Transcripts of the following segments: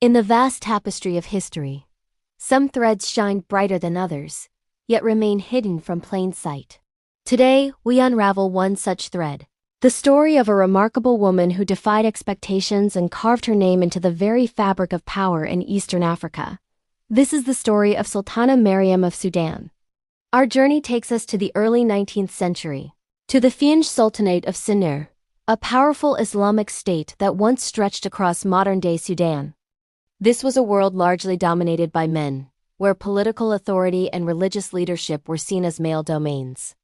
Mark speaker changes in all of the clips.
Speaker 1: In the vast tapestry of history, some threads shine brighter than others, yet remain hidden from plain sight. Today, we unravel one such thread. The story of a remarkable woman who defied expectations and carved her name into the very fabric of power in Eastern Africa. This is the story of Sultana Mariam of Sudan. Our journey takes us to the early 19th century, to the Fiange Sultanate of Sennar, a powerful Islamic state that once stretched across modern-day Sudan. This was a world largely dominated by men, where political authority and religious leadership were seen as male domains.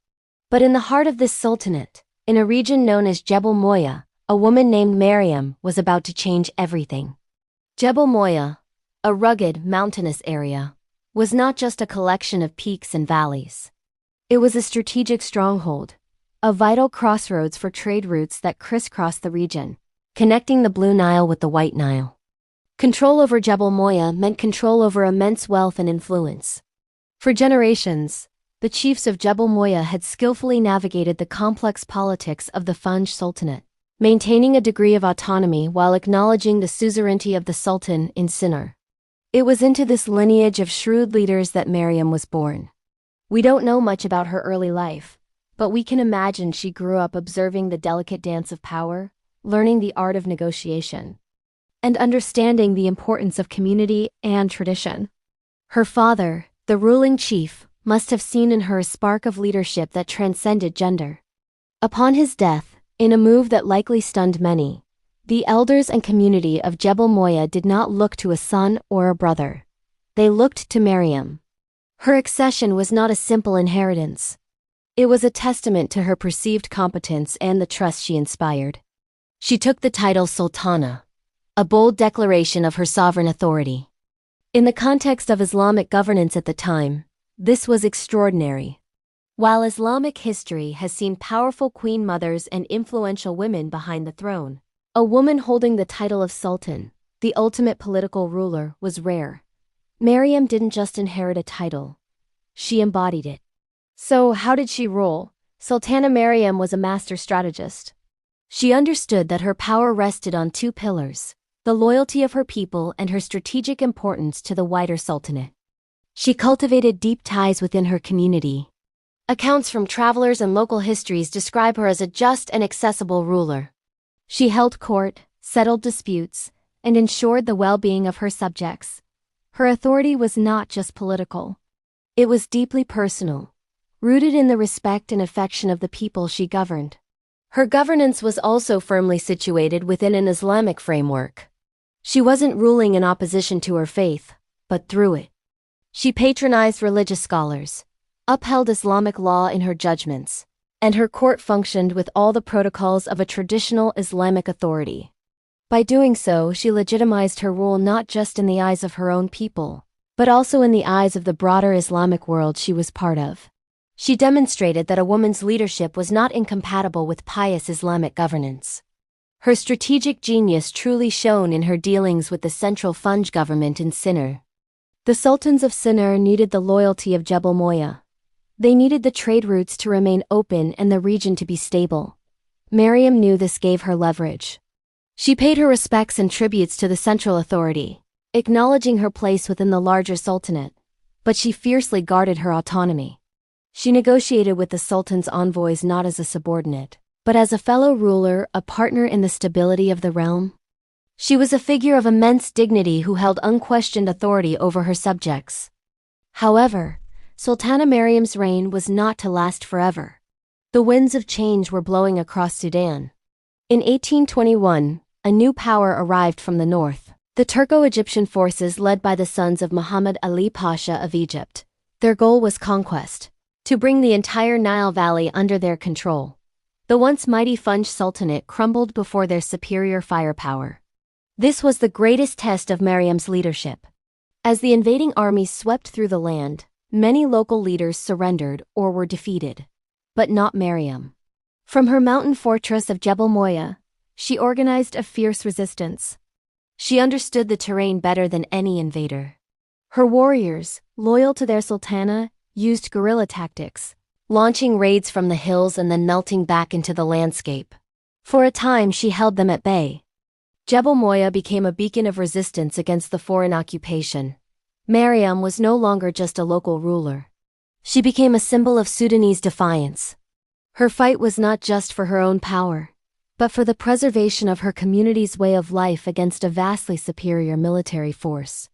Speaker 1: But in the heart of this sultanate, in a region known as Jebel Moya, a woman named Mariam was about to change everything. Jebel Moya, a rugged, mountainous area, was not just a collection of peaks and valleys. It was a strategic stronghold, a vital crossroads for trade routes that crisscrossed the region, connecting the Blue Nile with the White Nile. Control over Jebel Moya meant control over immense wealth and influence. For generations, the chiefs of Jebel Moya had skillfully navigated the complex politics of the Fiange Sultanate, maintaining a degree of autonomy while acknowledging the suzerainty of the Sultan in Sennar. It was into this lineage of shrewd leaders that Mariam was born. We don't know much about her early life, but we can imagine she grew up observing the delicate dance of power, learning the art of negotiation, and understanding the importance of community and tradition. Her father, the ruling chief, must have seen in her a spark of leadership that transcended gender. Upon his death, in a move that likely stunned many, the elders and community of Jebel Moya did not look to a son or a brother. They looked to Mariam. Her accession was not a simple inheritance. It was a testament to her perceived competence and the trust she inspired. She took the title Sultana, a bold declaration of her sovereign authority. In the context of Islamic governance at the time, this was extraordinary. While Islamic history has seen powerful queen mothers and influential women behind the throne, a woman holding the title of Sultan, the ultimate political ruler, was rare. Mariam didn't just inherit a title. She embodied it. So how did she rule? Sultana Mariam was a master strategist. She understood that her power rested on two pillars: the loyalty of her people and her strategic importance to the wider sultanate. She cultivated deep ties within her community. Accounts from travelers and local histories describe her as a just and accessible ruler. She held court, settled disputes, and ensured the well-being of her subjects. Her authority was not just political. It was deeply personal, rooted in the respect and affection of the people she governed. Her governance was also firmly situated within an Islamic framework. She wasn't ruling in opposition to her faith, but through it. She patronized religious scholars, upheld Islamic law in her judgments, and her court functioned with all the protocols of a traditional Islamic authority. By doing so, she legitimized her rule not just in the eyes of her own people, but also in the eyes of the broader Islamic world she was part of. She demonstrated that a woman's leadership was not incompatible with pious Islamic governance. Her strategic genius truly shone in her dealings with the central Fiange government in Sennar. The sultans of Sennar needed the loyalty of Jebel Moya. They needed the trade routes to remain open and the region to be stable. Mariam knew this gave her leverage. She paid her respects and tributes to the central authority, acknowledging her place within the larger sultanate, but she fiercely guarded her autonomy. She negotiated with the sultan's envoys not as a subordinate, but as a fellow ruler, a partner in the stability of the realm. She was a figure of immense dignity who held unquestioned authority over her subjects. However, Sultana Mariam's reign was not to last forever. The winds of change were blowing across Sudan. In 1821, a new power arrived from the north, the Turco-Egyptian forces led by the sons of Muhammad Ali Pasha of Egypt. Their goal was conquest, to bring the entire Nile Valley under their control. The once mighty Fiange Sultanate crumbled before their superior firepower. This was the greatest test of Mariam's leadership. As the invading armies swept through the land, many local leaders surrendered or were defeated. But not Mariam. From her mountain fortress of Jebel Moya, she organized a fierce resistance. She understood the terrain better than any invader. Her warriors, loyal to their sultana, used guerrilla tactics, launching raids from the hills and then melting back into the landscape. For a time she held them at bay. Jebel Moya became a beacon of resistance against the foreign occupation. Mariam was no longer just a local ruler. She became a symbol of Sudanese defiance. Her fight was not just for her own power, but for the preservation of her community's way of life against a vastly superior military force.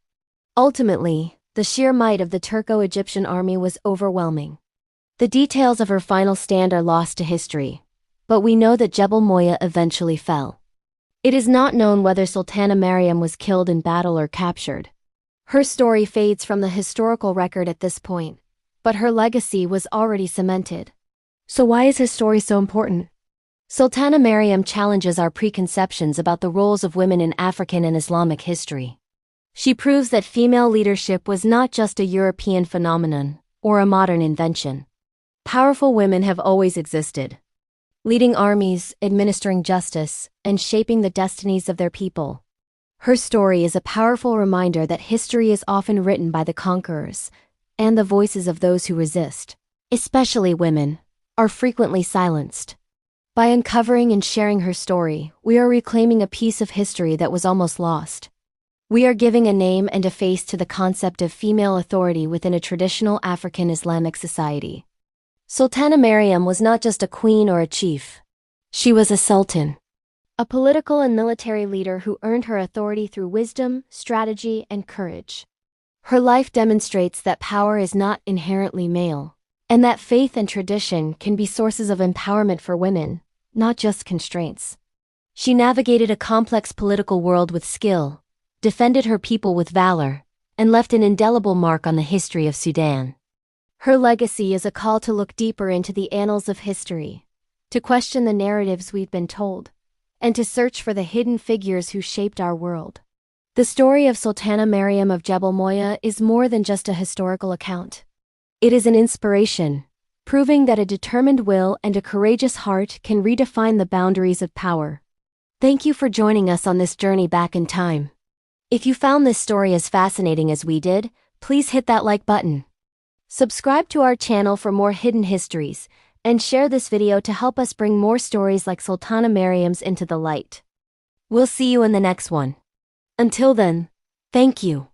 Speaker 1: Ultimately, the sheer might of the Turco-Egyptian army was overwhelming. The details of her final stand are lost to history, but we know that Jebel Moya eventually fell. It is not known whether Sultana Mariam was killed in battle or captured. Her story fades from the historical record at this point, but her legacy was already cemented. So why is his story so important? Sultana Mariam challenges our preconceptions about the roles of women in African and Islamic history. She proves that female leadership was not just a European phenomenon or a modern invention. Powerful women have always existed, leading armies, administering justice, and shaping the destinies of their people. Her story is a powerful reminder that history is often written by the conquerors, and the voices of those who resist, especially women, are frequently silenced. By uncovering and sharing her story, we are reclaiming a piece of history that was almost lost. We are giving a name and a face to the concept of female authority within a traditional African Islamic society. Sultana Mariam was not just a queen or a chief. She was a sultan, a political and military leader who earned her authority through wisdom, strategy, and courage. Her life demonstrates that power is not inherently male, and that faith and tradition can be sources of empowerment for women, not just constraints. She navigated a complex political world with skill, defended her people with valor, and left an indelible mark on the history of Sudan. Her legacy is a call to look deeper into the annals of history, to question the narratives we've been told, and to search for the hidden figures who shaped our world. The story of Sultana Mariam of Jebel Moya is more than just a historical account. It is an inspiration, proving that a determined will and a courageous heart can redefine the boundaries of power. Thank you for joining us on this journey back in time. If you found this story as fascinating as we did, please hit that like button. Subscribe to our channel for more hidden histories, and share this video to help us bring more stories like Sultana Mariam's into the light. We'll see you in the next one. Until then, thank you.